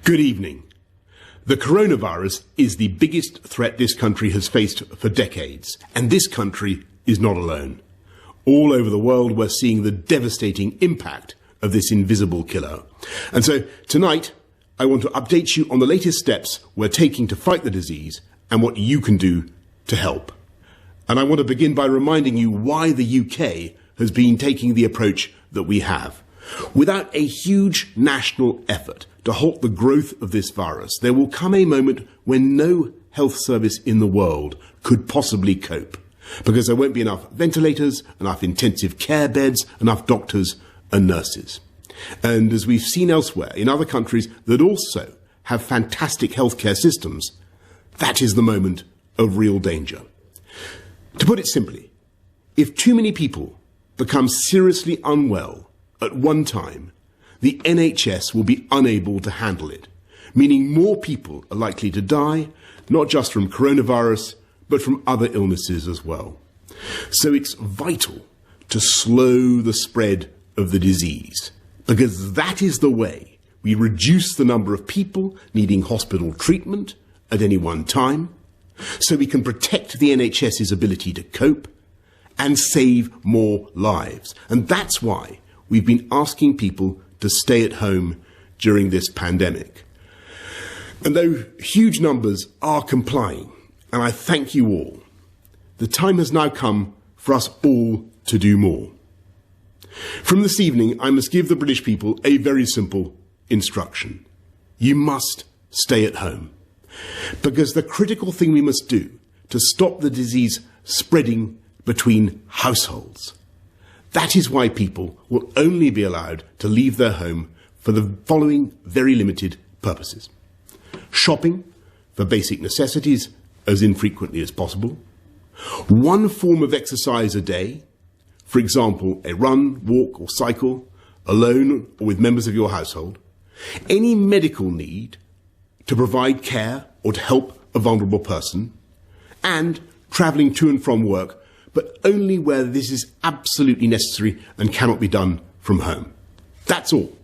Good evening. The coronavirus is the biggest threat this country has faced for decades, and this country is not alone. All over the world, we're seeing the devastating impact of this invisible killer. And so tonight, I want to update you on the latest steps we're taking to fight the disease and what you can do to help. And I want to begin by reminding you why the UK has been taking the approach that we have. Without a huge national effort to halt the growth of this virus, there will come a moment when no health service in the world could possibly cope, because there won't be enough ventilators, enough intensive care beds, enough doctors and nurses. And as we've seen elsewhere in other countries that also have fantastic healthcare systems, that is the moment of real danger. To put it simply, if too many people become seriously unwell at one time, the NHS will be unable to handle it, meaning more people are likely to die, not just from coronavirus, but from other illnesses as well. So it's vital to slow the spread of the disease, because that is the way we reduce the number of people needing hospital treatment at any one time, so we can protect the NHS's ability to cope and save more lives. And that's why we've been asking people to stay at home during this pandemic. And though huge numbers are complying, and I thank you all, the time has now come for us all to do more. From this evening, I must give the British people a very simple instruction. You must stay at home, because the critical thing we must do to stop the disease spreading between households. That is why people will only be allowed to leave their home for the following very limited purposes. Shopping for basic necessities as infrequently as possible. One form of exercise a day, for example, a run, walk or cycle, alone or with members of your household. Any medical need to provide care or to help a vulnerable person. And travelling to and from work, but only where this is absolutely necessary and cannot be done from home. That's all.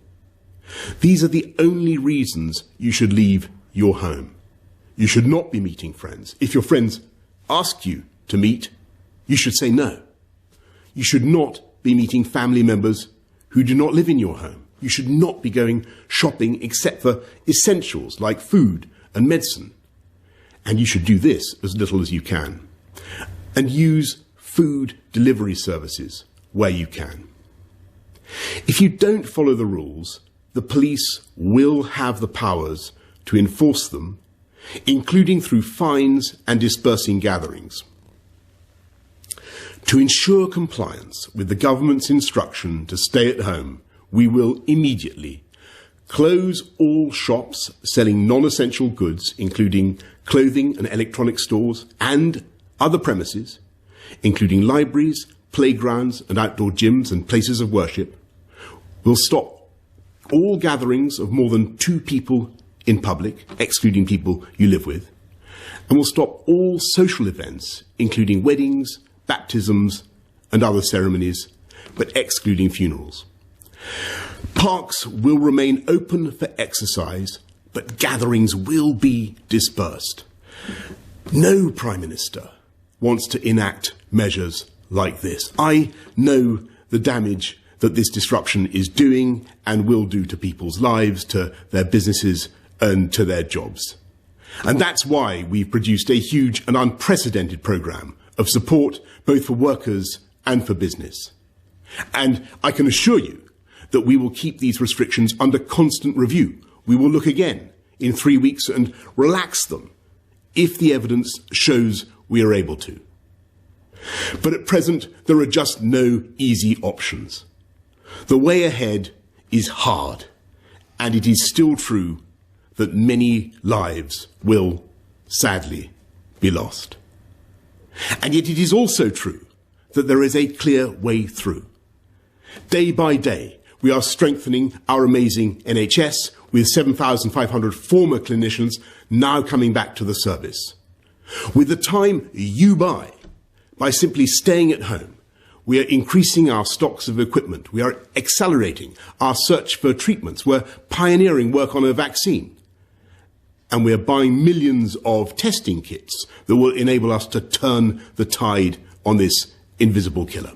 These are the only reasons you should leave your home. You should not be meeting friends. If your friends ask you to meet, you should say no. You should not be meeting family members who do not live in your home. You should not be going shopping except for essentials like food and medicine. And you should do this as little as you can. And use food delivery services where you can. If you don't follow the rules, the police will have the powers to enforce them, including through fines and dispersing gatherings. To ensure compliance with the government's instruction to stay at home, we will immediately close all shops selling non-essential goods, including clothing and electronic stores, and other premises, including libraries, playgrounds and outdoor gyms and places of worship. We'll stop all gatherings of more than 2 people in public, excluding people you live with. And we'll stop all social events, including weddings, baptisms and other ceremonies, but excluding funerals. Parks will remain open for exercise, but gatherings will be dispersed. No Prime Minister wants to enact measures like this. I know the damage that this disruption is doing and will do to people's lives, to their businesses and to their jobs. And that's why we've produced a huge and unprecedented programme of support both for workers and for business. And I can assure you that we will keep these restrictions under constant review. We will look again in 3 weeks and relax them if the evidence shows we are able to. But at present, there are just no easy options. The way ahead is hard, and it is still true that many lives will, sadly, be lost. And yet it is also true that there is a clear way through. Day by day, we are strengthening our amazing NHS with 7,500 former clinicians now coming back to the service. With the time you buy by simply staying at home, we are increasing our stocks of equipment. We are accelerating our search for treatments. We're pioneering work on a vaccine. and we are buying millions of testing kits that will enable us to turn the tide on this invisible killer.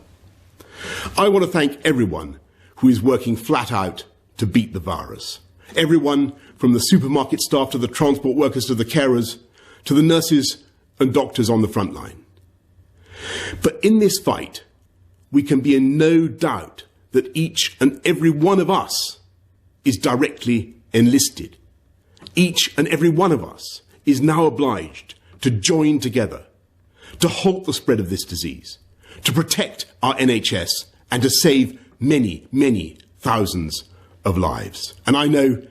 I want to thank everyone who is working flat out to beat the virus. Everyone from the supermarket staff to the transport workers to the carers to the nurses and doctors on the front line. But in this fight, we can be in no doubt that each and every one of us is directly enlisted. Each and every one of us is now obliged to join together to halt the spread of this disease, to protect our NHS and to save many, many thousands of lives. And I know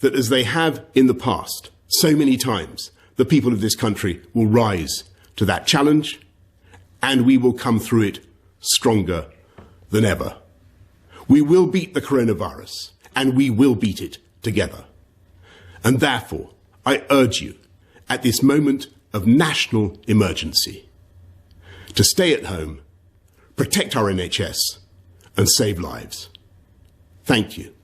that as they have in the past, so many times, the people of this country will rise to that challenge and we will come through it stronger than ever. We will beat the coronavirus and we will beat it together. And therefore, I urge you at this moment of national emergency to stay at home, protect our NHS and save lives. Thank you.